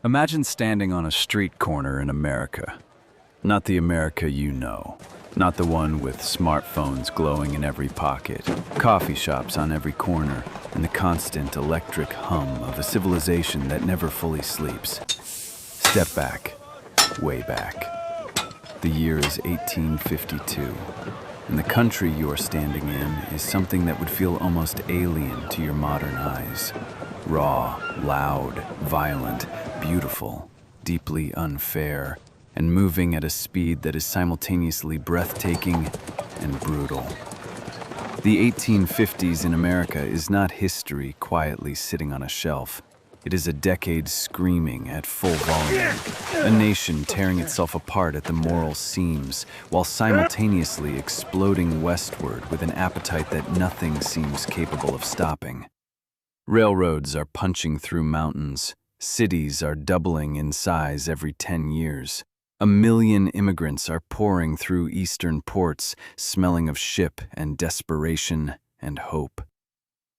Imagine standing on a street corner in America. Not the America you know. Not the one with smartphones glowing in every pocket, coffee shops on every corner, and the constant electric hum of a civilization that never fully sleeps. Step back, way back. The year is 1852, and the country you are standing in is something that would feel almost alien to your modern eyes. Raw, loud, violent, beautiful, deeply unfair, and moving at a speed that is simultaneously breathtaking and brutal. The 1850s in America is not history quietly sitting on a shelf. It is a decade screaming at full volume, a nation tearing itself apart at the moral seams, while simultaneously exploding westward with an appetite that nothing seems capable of stopping. Railroads are punching through mountains. Cities are doubling in size every 10 years. 1 million immigrants are pouring through eastern ports, smelling of ship and desperation and hope.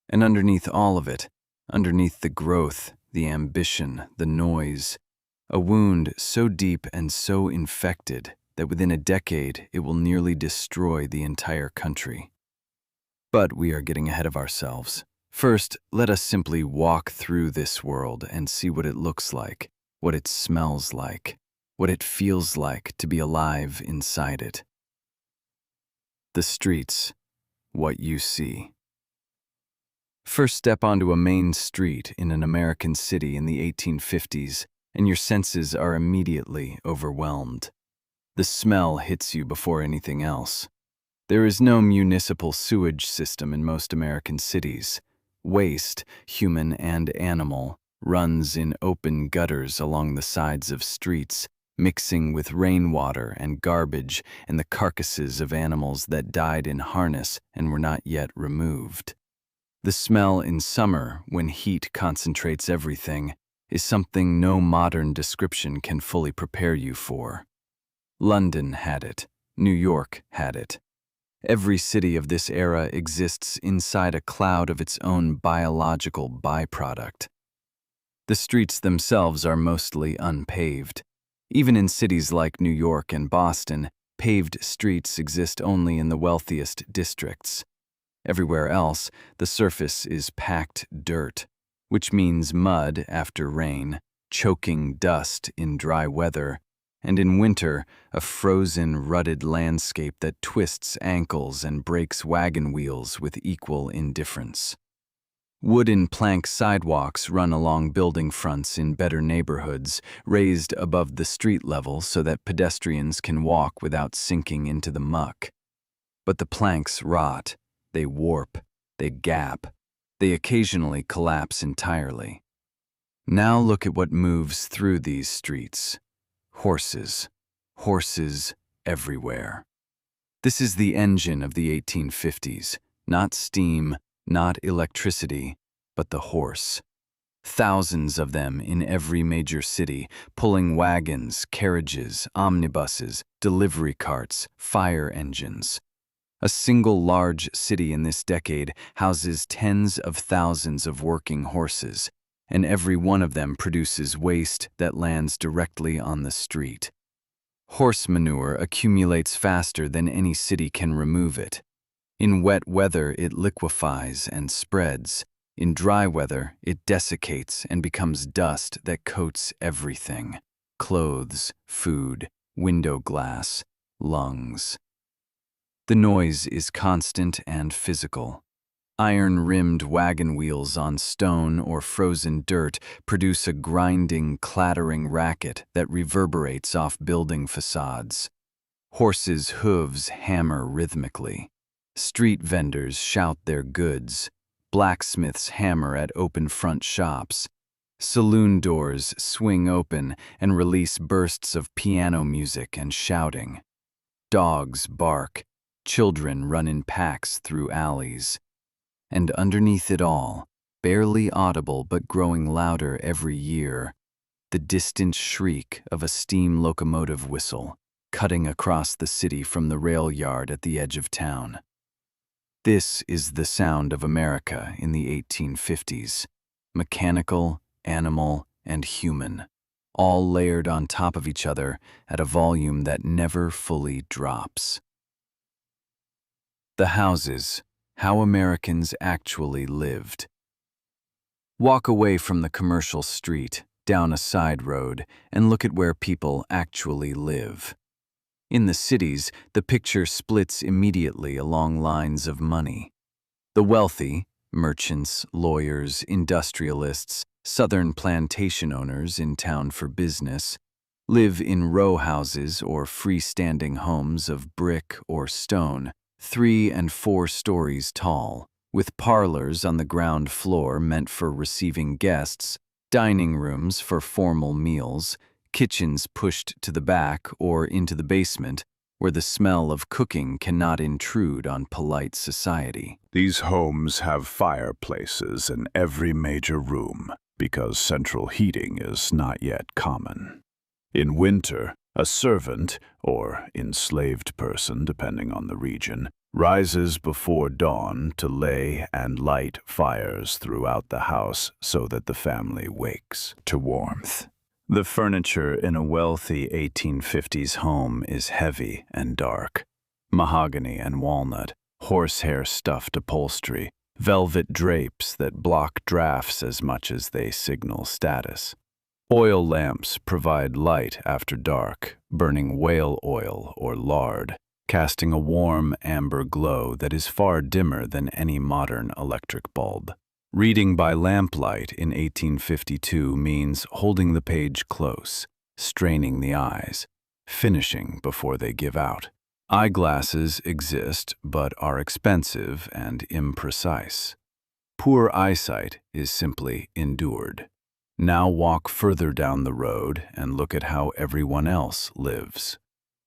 And underneath all of it, underneath the growth, the ambition, the noise, a wound so deep and so infected that within a decade it will nearly destroy the entire country. But we are getting ahead of ourselves. First, let us simply walk through this world and see what it looks like, what it smells like, what it feels like to be alive inside it. The streets, what you see. First step onto a main street in an American city in the 1850s, and your senses are immediately overwhelmed. The smell hits you before anything else. There is no municipal sewage system in most American cities. Waste, human and animal, runs in open gutters along the sides of streets, mixing with rainwater and garbage and the carcasses of animals that died in harness and were not yet removed. The smell in summer, when heat concentrates everything, is something no modern description can fully prepare you for. London had it. New York had it. Every city of this era exists inside a cloud of its own biological byproduct. The streets themselves are mostly unpaved. Even in cities like New York and Boston, paved streets exist only in the wealthiest districts. Everywhere else, the surface is packed dirt, which means mud after rain, choking dust in dry weather, and in winter, a frozen, rutted landscape that twists ankles and breaks wagon wheels with equal indifference. Wooden plank sidewalks run along building fronts in better neighborhoods, raised above the street level so that pedestrians can walk without sinking into the muck. But the planks rot. They warp, they gap, they occasionally collapse entirely. Now look at what moves through these streets. Horses. Horses everywhere. This is the engine of the 1850s. Not steam, not electricity, but the horse. Thousands of them in every major city, pulling wagons, carriages, omnibuses, delivery carts, fire engines. A single large city in this decade houses tens of thousands of working horses, and every one of them produces waste that lands directly on the street. Horse manure accumulates faster than any city can remove it. In wet weather, it liquefies and spreads. In dry weather, it desiccates and becomes dust that coats everything: clothes, food, window glass, lungs. The noise is constant and physical. Iron-rimmed wagon wheels on stone or frozen dirt produce a grinding, clattering racket that reverberates off building facades. Horses' hooves hammer rhythmically. Street vendors shout their goods. Blacksmiths hammer at open front shops. Saloon doors swing open and release bursts of piano music and shouting. Dogs bark. Children run in packs through alleys. And underneath it all, barely audible but growing louder every year, the distant shriek of a steam locomotive whistle cutting across the city from the rail yard at the edge of town. This is the sound of America in the 1850s, mechanical, animal, and human. all layered on top of each other at a volume that never fully drops. The houses, how Americans actually lived. Walk away from the commercial street, down a side road, and look at where people actually live. In the cities, the picture splits immediately along lines of money. The wealthy, merchants, lawyers, industrialists, southern plantation owners in town for business, live in row houses or freestanding homes of brick or stone, 3 and 4 stories tall, with parlors on the ground floor meant for receiving guests, dining rooms for formal meals, kitchens pushed to the back or into the basement, where the smell of cooking cannot intrude on polite society. These homes have fireplaces in every major room because central heating is not yet common. In winter, a servant, or enslaved person depending on the region, rises before dawn to lay and light fires throughout the house so that the family wakes to warmth. The furniture in a wealthy 1850s home is heavy and dark. Mahogany and walnut, horsehair stuffed upholstery, velvet drapes that block drafts as much as they signal status. Oil lamps provide light after dark, burning whale oil or lard, casting a warm amber glow that is far dimmer than any modern electric bulb. Reading by lamplight in 1852 means holding the page close, straining the eyes, finishing before they give out. Eyeglasses exist but are expensive and imprecise. Poor eyesight is simply endured. Now walk further down the road and look at how everyone else lives.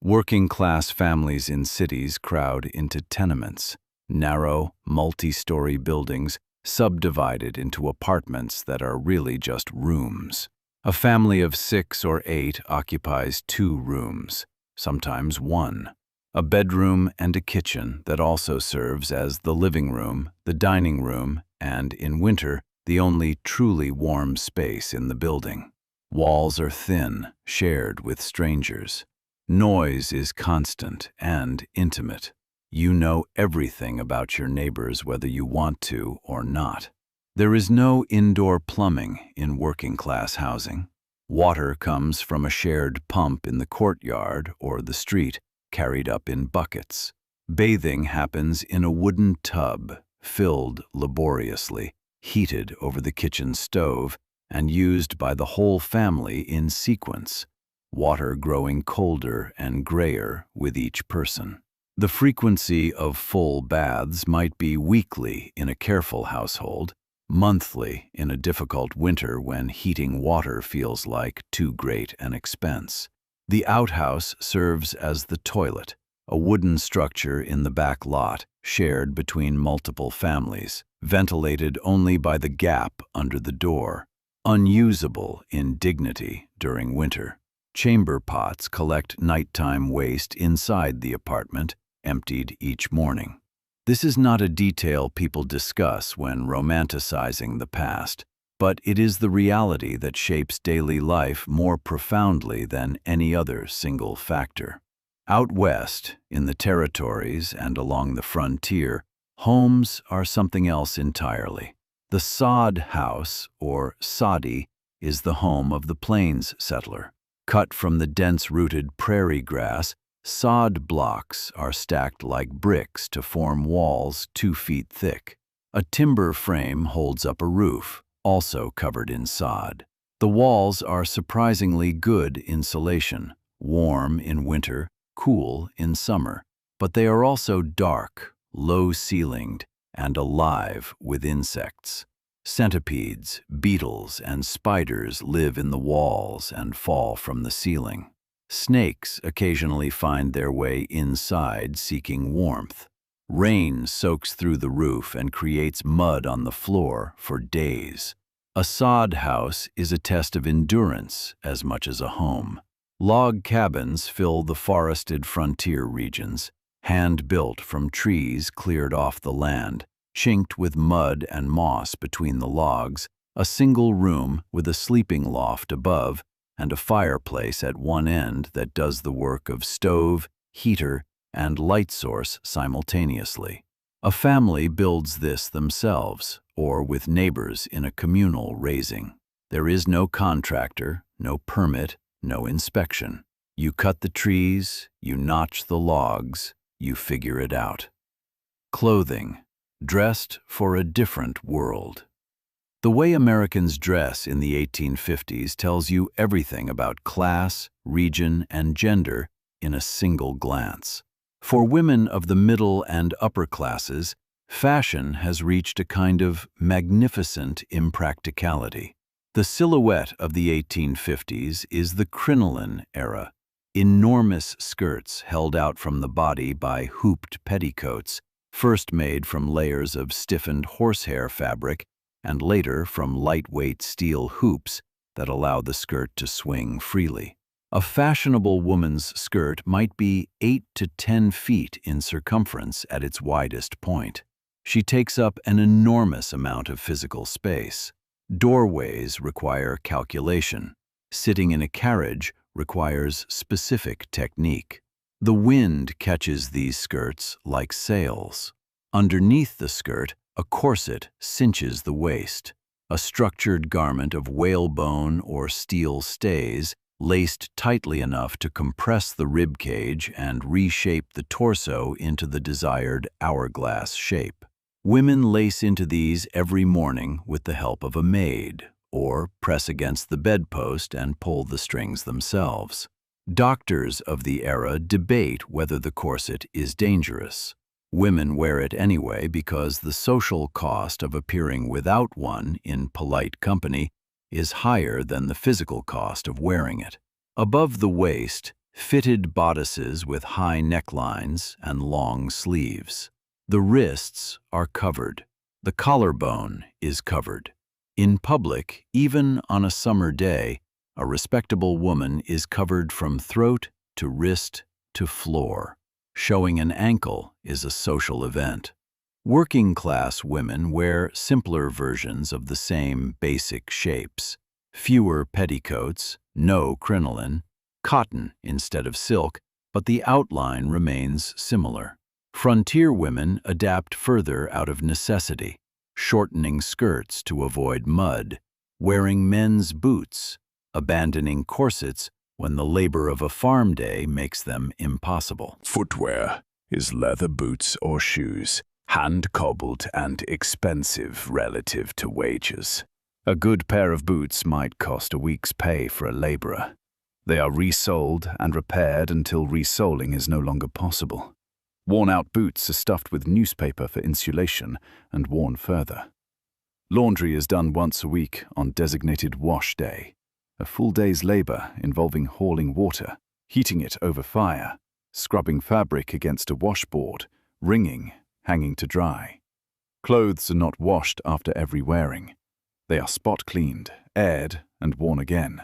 Working-class families in cities crowd into tenements, narrow, multi-story buildings subdivided into apartments that are really just rooms. A family of 6 or 8 occupies 2 rooms, sometimes 1. A bedroom and a kitchen that also serves as the living room, the dining room, and, in winter, the only truly warm space in the building. Walls are thin, shared with strangers. Noise is constant and intimate. You know everything about your neighbors whether you want to or not. There is no indoor plumbing in working-class housing. Water comes from a shared pump in the courtyard or the street, carried up in buckets. Bathing happens in a wooden tub, filled laboriously, heated over the kitchen stove, and used by the whole family in sequence, water growing colder and grayer with each person. The frequency of full baths might be weekly in a careful household, monthly in a difficult winter when heating water feels like too great an expense. The outhouse serves as the toilet, a wooden structure in the back lot, shared between multiple families, ventilated only by the gap under the door, unusable in dignity during winter. Chamber pots collect nighttime waste inside the apartment, emptied each morning. This is not a detail people discuss when romanticizing the past, but it is the reality that shapes daily life more profoundly than any other single factor. Out west, in the territories and along the frontier, homes are something else entirely. The sod house, or soddy, is the home of the plains settler. Cut from the dense-rooted prairie grass, sod blocks are stacked like bricks to form walls 2 feet thick. A timber frame holds up a roof, also covered in sod. The walls are surprisingly good insulation, warm in winter, cool in summer, but they are also dark, low-ceilinged, and alive with insects. Centipedes, beetles, and spiders live in the walls and fall from the ceiling. Snakes occasionally find their way inside seeking warmth. Rain soaks through the roof and creates mud on the floor for days. A sod house is a test of endurance as much as a home. Log cabins fill the forested frontier regions, hand-built from trees cleared off the land, chinked with mud and moss between the logs, a single room with a sleeping loft above, and a fireplace at one end that does the work of stove, heater, and light source simultaneously. A family builds this themselves, or with neighbors in a communal raising. There is no contractor, no permit, no inspection. You cut the trees, you notch the logs, you figure it out. Clothing, dressed for a different world. The way Americans dress in the 1850s tells you everything about class, region, and gender in a single glance. For women of the middle and upper classes, fashion has reached a kind of magnificent impracticality. The silhouette of the 1850s is the crinoline era, enormous skirts held out from the body by hooped petticoats, first made from layers of stiffened horsehair fabric and later from lightweight steel hoops that allow the skirt to swing freely. A fashionable woman's skirt might be 8 to 10 feet in circumference at its widest point. She takes up an enormous amount of physical space. Doorways require calculation. Sitting in a carriage requires specific technique. The wind catches these skirts like sails. Underneath the skirt, a corset cinches the waist. A structured garment of whalebone or steel stays, laced tightly enough to compress the rib cage and reshape the torso into the desired hourglass shape. Women lace into these every morning with the help of a maid, or press against the bedpost and pull the strings themselves. Doctors of the era debate whether the corset is dangerous. Women wear it anyway because the social cost of appearing without one in polite company is higher than the physical cost of wearing it. Above the waist, fitted bodices with high necklines and long sleeves. The wrists are covered. The collarbone is covered. In public, even on a summer day, a respectable woman is covered from throat to wrist to floor. Showing an ankle is a social event. Working-class women wear simpler versions of the same basic shapes. Fewer petticoats, no crinoline, cotton instead of silk, but the outline remains similar. Frontier women adapt further out of necessity, shortening skirts to avoid mud, wearing men's boots, abandoning corsets when the labor of a farm day makes them impossible. Footwear is leather boots or shoes, hand-cobbled and expensive relative to wages. A good pair of boots might cost a week's pay for a laborer. They are resoled and repaired until resoling is no longer possible. Worn-out boots are stuffed with newspaper for insulation and worn further. Laundry is done once a week on designated wash day, a full day's labor involving hauling water, heating it over fire, scrubbing fabric against a washboard, wringing, hanging to dry. Clothes are not washed after every wearing. They are spot-cleaned, aired, and worn again.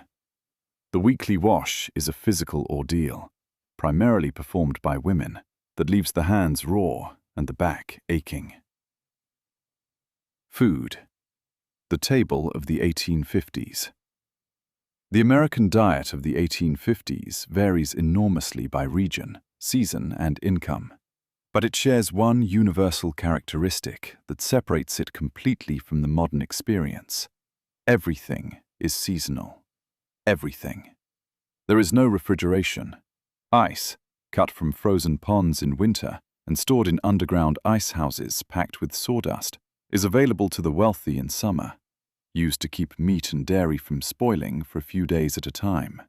The weekly wash is a physical ordeal, primarily performed by women, that leaves the hands raw and the back aching. Food. The table of the 1850s. The American diet of the 1850s varies enormously by region, season, and income. But it shares one universal characteristic that separates it completely from the modern experience. Everything is seasonal. Everything. There is no refrigeration. Ice, cut from frozen ponds in winter and stored in underground ice houses packed with sawdust, is available to the wealthy in summer, used to keep meat and dairy from spoiling for a few days at a time.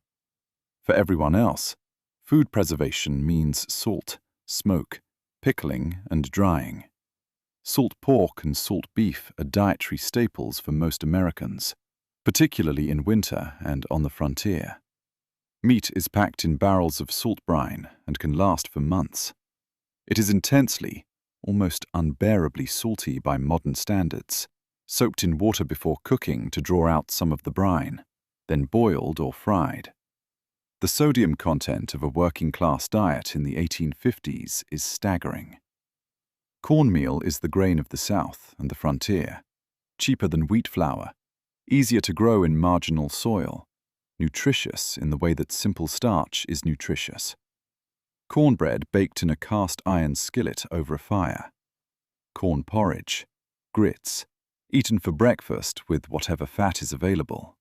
For everyone else, food preservation means salt, smoke, pickling, and drying. Salt pork and salt beef are dietary staples for most Americans, particularly in winter and on the frontier. Meat is packed in barrels of salt brine and can last for months. It is intensely, almost unbearably salty by modern standards, soaked in water before cooking to draw out some of the brine, then boiled or fried. The sodium content of a working-class diet in the 1850s is staggering. Cornmeal is the grain of the South and the frontier, cheaper than wheat flour, easier to grow in marginal soil, nutritious in the way that simple starch is nutritious. Cornbread baked in a cast iron skillet over a fire. Corn porridge, grits, eaten for breakfast with whatever fat is available.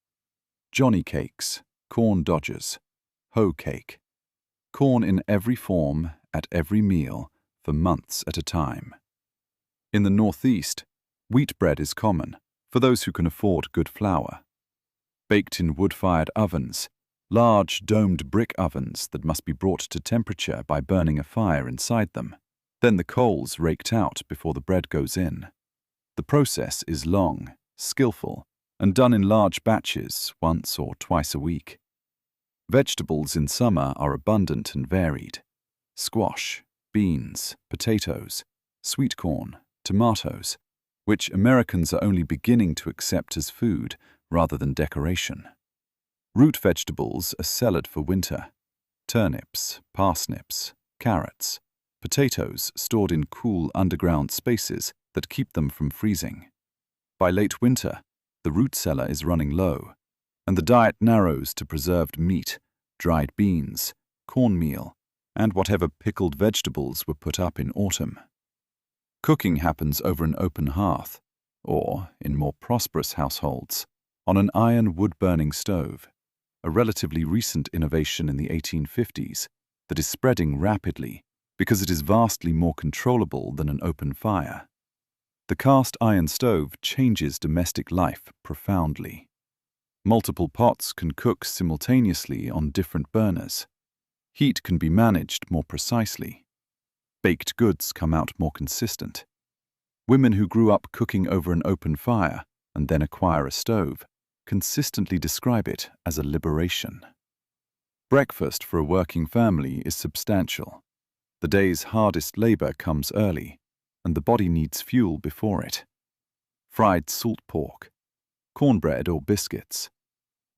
Johnny cakes, corn dodgers, hoe cake. Corn in every form, at every meal, for months at a time. In the Northeast, wheat bread is common, for those who can afford good flour. Baked in wood-fired ovens, large domed brick ovens that must be brought to temperature by burning a fire inside them. Then the coals raked out before the bread goes in. The process is long, skillful, and done in large batches once or twice a week. Vegetables in summer are abundant and varied. Squash, beans, potatoes, sweet corn, tomatoes, which Americans are only beginning to accept as food rather than decoration. Root vegetables are cellared for winter. Turnips, parsnips, carrots, potatoes stored in cool underground spaces that keep them from freezing. By late winter, the root cellar is running low, and the diet narrows to preserved meat, dried beans, cornmeal, and whatever pickled vegetables were put up in autumn. Cooking happens over an open hearth, or, in more prosperous households, on an iron wood-burning stove, a relatively recent innovation in the 1850s that is spreading rapidly because it is vastly more controllable than an open fire. The cast iron stove changes domestic life profoundly. Multiple pots can cook simultaneously on different burners. Heat can be managed more precisely. Baked goods come out more consistent. Women who grew up cooking over an open fire and then acquire a stove consistently describe it as a liberation. Breakfast for a working family is substantial. The day's hardest labor comes early, and the body needs fuel before it. Fried salt pork, cornbread or biscuits,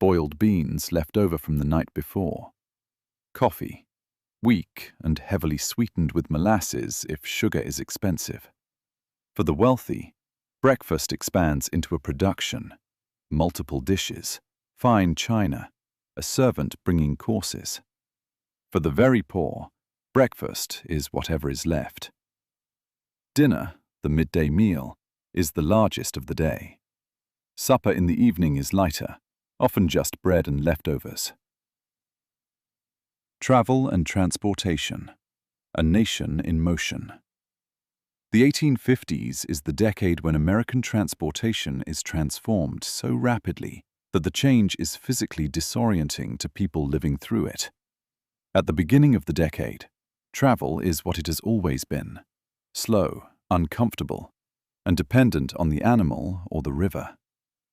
boiled beans left over from the night before, coffee, weak and heavily sweetened with molasses if sugar is expensive. For the wealthy, breakfast expands into a production, multiple dishes, fine china, a servant bringing courses. For the very poor, breakfast is whatever is left. Dinner, the midday meal, is the largest of the day. Supper in the evening is lighter, often just bread and leftovers. Travel and transportation, a nation in motion. The 1850s is the decade when American transportation is transformed so rapidly that the change is physically disorienting to people living through it. At the beginning of the decade, travel is what it has always been: slow, uncomfortable, and dependent on the animal or the river.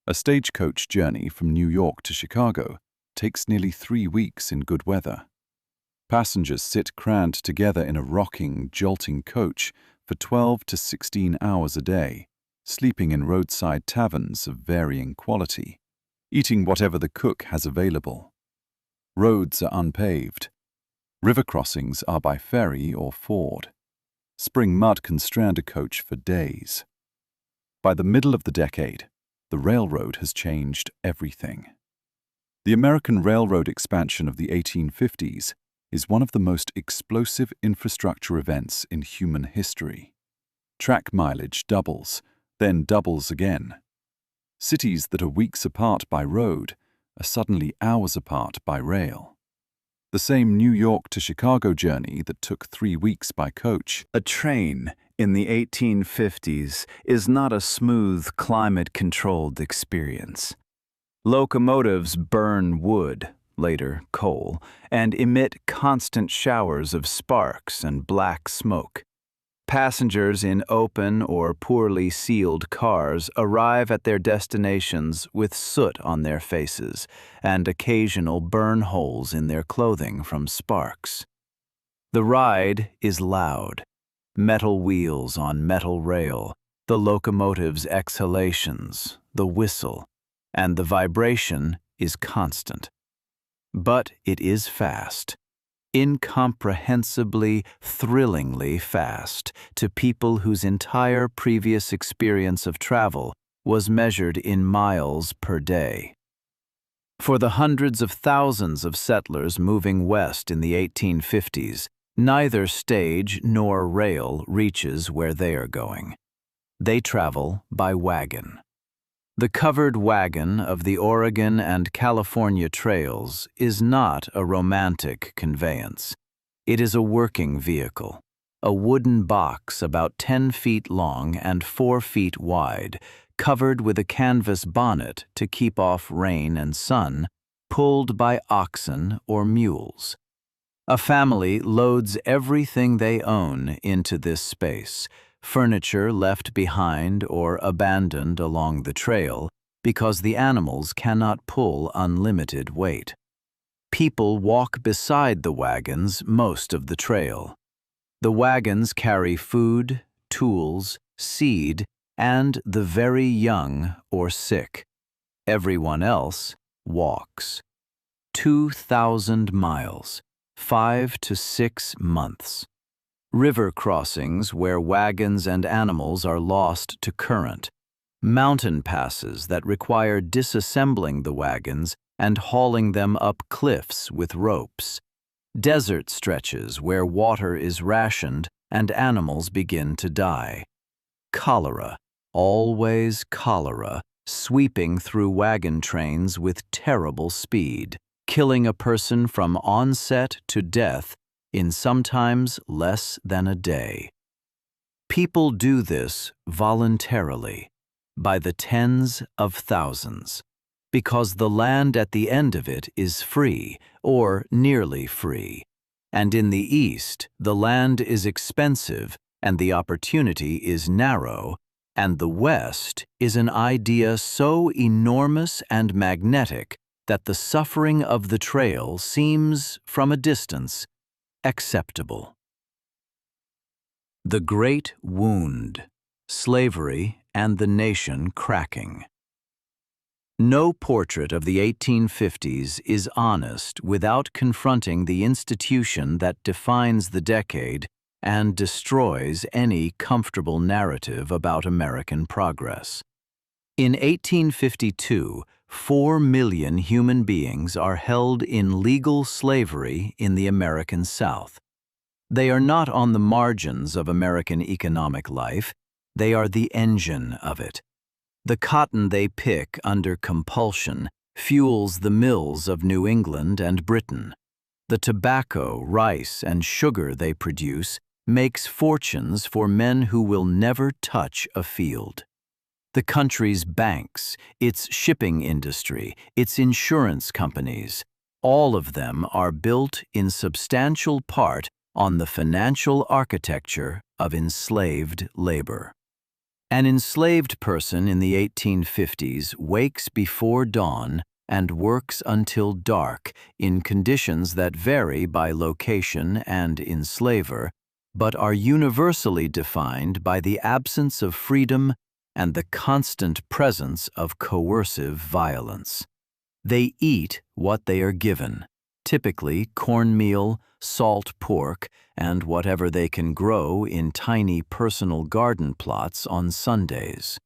A stagecoach journey from New York to Chicago takes nearly 3 weeks in good weather. Passengers sit crammed together in a rocking, jolting coach for 12 to 16 hours a day, sleeping in roadside taverns of varying quality, eating whatever the cook has available. Roads are unpaved. River crossings are by ferry or ford. Spring mud can strand a coach for days. By the middle of the decade, the railroad has changed everything. The American railroad expansion of the 1850s is one of the most explosive infrastructure events in human history. Track mileage doubles, then doubles again. Cities that are weeks apart by road are suddenly hours apart by rail. The same New York to Chicago journey that took 3 weeks by coach. A train in the 1850s is not a smooth, climate-controlled experience. Locomotives burn wood, later coal, and emit constant showers of sparks and black smoke. Passengers in open or poorly sealed cars arrive at their destinations with soot on their faces and occasional burn holes in their clothing from sparks. The ride is loud. Metal wheels on metal rail, the locomotive's exhalations, the whistle, and the vibration is constant. But it is fast, incomprehensibly, thrillingly fast to people whose entire previous experience of travel was measured in miles per day. For the hundreds of thousands of settlers moving west in the 1850s, neither stage nor rail reaches where they are going. They travel by wagon. The covered wagon of the Oregon and California trails is not a romantic conveyance. It is a working vehicle, a wooden box about 10 feet long and 4 feet wide, covered with a canvas bonnet to keep off rain and sun, pulled by oxen or mules. A family loads everything they own into this space, furniture left behind or abandoned along the trail because the animals cannot pull unlimited weight. People walk beside the wagons most of the trail. The wagons carry food, tools, seed, and the very young or sick. Everyone else walks. 2,000 miles, 5 to 6 months. River crossings where wagons and animals are lost to current. Mountain passes that require disassembling the wagons and hauling them up cliffs with ropes. Desert stretches where water is rationed and animals begin to die. Cholera, always cholera, sweeping through wagon trains with terrible speed, killing a person from onset to death in sometimes less than a day. People do this voluntarily, by the tens of thousands, because the land at the end of it is free, or nearly free. And in the East, the land is expensive and the opportunity is narrow, and the West is an idea so enormous and magnetic that the suffering of the trail seems, from a distance, acceptable. The Great Wound, Slavery and the Nation Cracking. No portrait of the 1850s is honest without confronting the institution that defines the decade and destroys any comfortable narrative about American progress. In 1852, 4 million human beings are held in legal slavery in the American South. They are not on the margins of American economic life, they are the engine of it. The cotton they pick under compulsion fuels the mills of New England and Britain. The tobacco, rice, and sugar they produce makes fortunes for men who will never touch a field. The country's banks, its shipping industry, its insurance companies, all of them are built in substantial part on the financial architecture of enslaved labor. An enslaved person in the 1850s wakes before dawn and works until dark in conditions that vary by location and enslaver, but are universally defined by the absence of freedom and the constant presence of coercive violence. They eat what they are given, typically cornmeal, salt pork, and whatever they can grow in tiny personal garden plots on Sundays.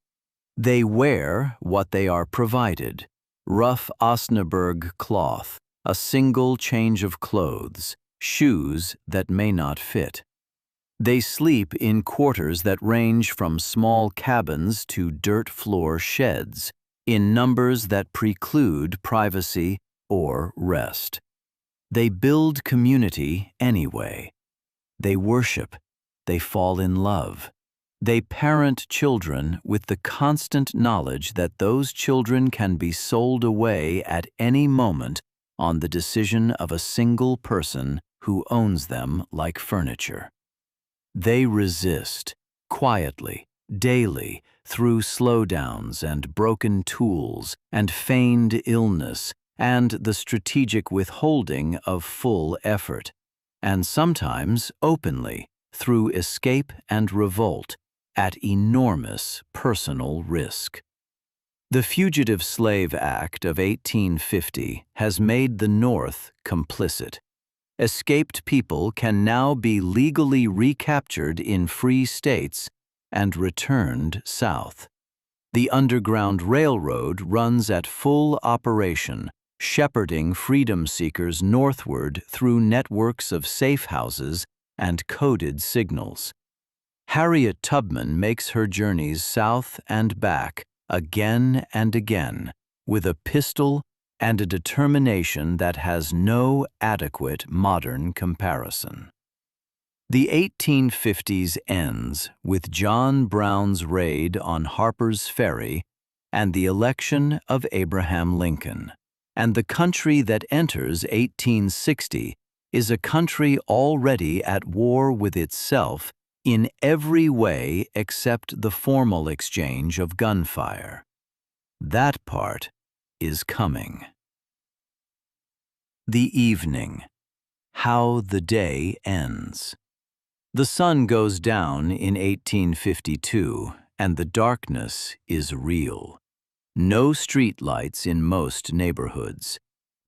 They wear what they are provided, rough Osnaburg cloth, a single change of clothes, shoes that may not fit. They sleep in quarters that range from small cabins to dirt floor sheds, in numbers that preclude privacy or rest. They build community anyway. They worship. They fall in love. They parent children with the constant knowledge that those children can be sold away at any moment on the decision of a single person who owns them like furniture. They resist, quietly, daily, through slowdowns and broken tools and feigned illness and the strategic withholding of full effort, and sometimes openly, through escape and revolt, at enormous personal risk. The Fugitive Slave Act of 1850 has made the North complicit. Escaped people can now be legally recaptured in free states and returned south. The Underground Railroad runs at full operation, shepherding freedom seekers northward through networks of safe houses and coded signals. Harriet Tubman makes her journeys south and back again and again with a pistol and a determination that has no adequate modern comparison. The 1850s ends with John Brown's raid on Harper's Ferry and the election of Abraham Lincoln. And the country that enters 1860 is a country already at war with itself in every way except the formal exchange of gunfire. That part is coming. The evening. How the day ends. The sun goes down in 1852, and the darkness is real. No street lights in most neighborhoods.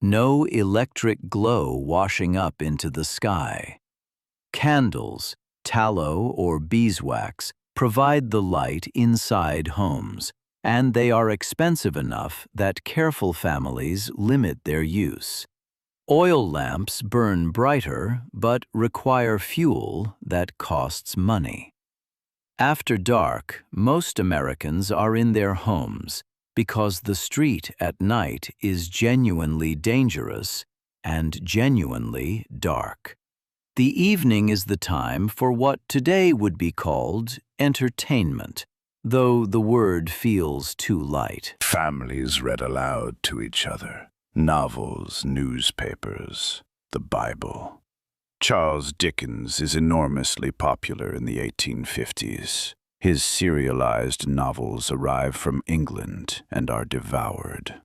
No electric glow washing up into the sky. Candles, tallow or beeswax provide the light inside homes, and they are expensive enough that careful families limit their use. Oil lamps burn brighter but require fuel that costs money. After dark, most Americans are in their homes because the street at night is genuinely dangerous and genuinely dark. The evening is the time for what today would be called entertainment, though the word feels too light. Families read aloud to each other. Novels, newspapers, the Bible. Charles Dickens is enormously popular in the 1850s. His serialized novels arrive from England and are devoured.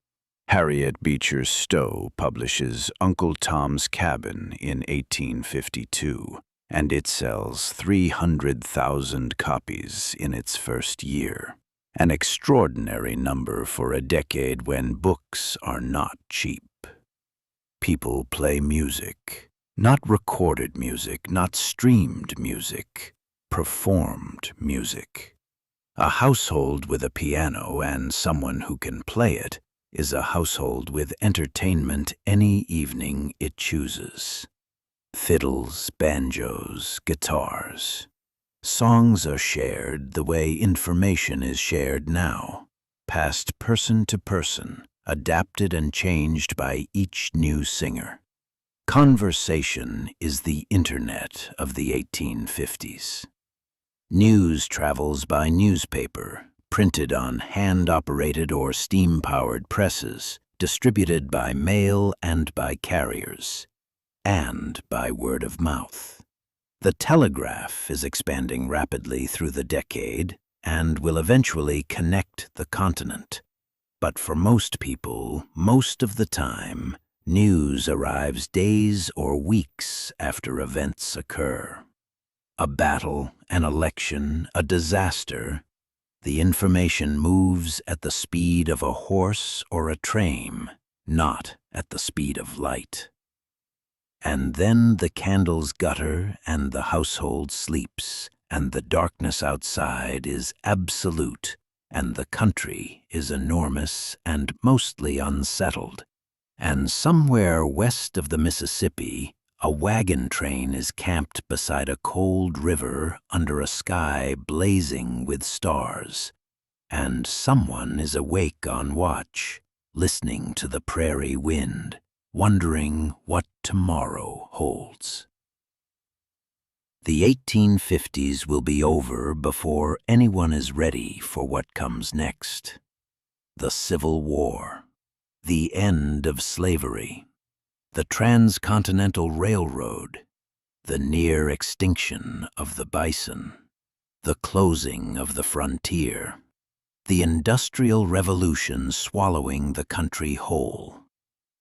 Harriet Beecher Stowe publishes Uncle Tom's Cabin in 1852, and it sells 300,000 copies in its first year. An extraordinary number for a decade when books are not cheap. People play music, not recorded music, not streamed music, performed music. A household with a piano and someone who can play it is a household with entertainment any evening it chooses. Fiddles, banjos, guitars. Songs are shared the way information is shared now, passed person to person, adapted and changed by each new singer. Conversation is the internet of the 1850s. News travels by newspaper, printed on hand-operated or steam-powered presses, distributed by mail and by carriers, and by word of mouth. The telegraph is expanding rapidly through the decade and will eventually connect the continent. But for most people, most of the time, news arrives days or weeks after events occur. A battle, an election, a disaster, the information moves at the speed of a horse or a train, not at the speed of light. And then the candles gutter and the household sleeps, and the darkness outside is absolute, and the country is enormous and mostly unsettled. And somewhere west of the Mississippi, a wagon train is camped beside a cold river under a sky blazing with stars. And someone is awake on watch, listening to the prairie wind, wondering what tomorrow holds. The 1850s will be over before anyone is ready for what comes next. The Civil War, the end of slavery, the transcontinental railroad, the near extinction of the bison, the closing of the frontier, the Industrial Revolution swallowing the country whole.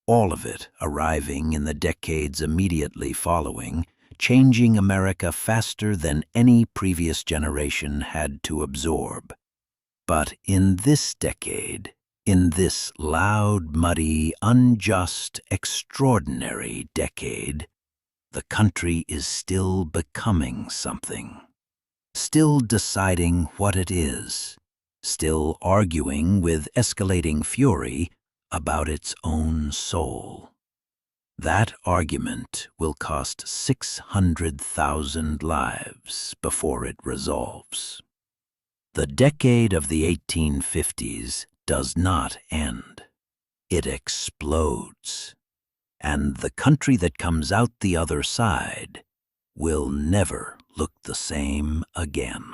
All of it arriving in the decades immediately following, changing America faster than any previous generation had to absorb. But in this decade, in this loud, muddy, unjust, extraordinary decade, the country is still becoming something, still deciding what it is, still arguing with escalating fury about its own soul. That argument will cost 600,000 lives before it resolves. The decade of the 1850s does not end. It explodes. And the country that comes out the other side will never look the same again.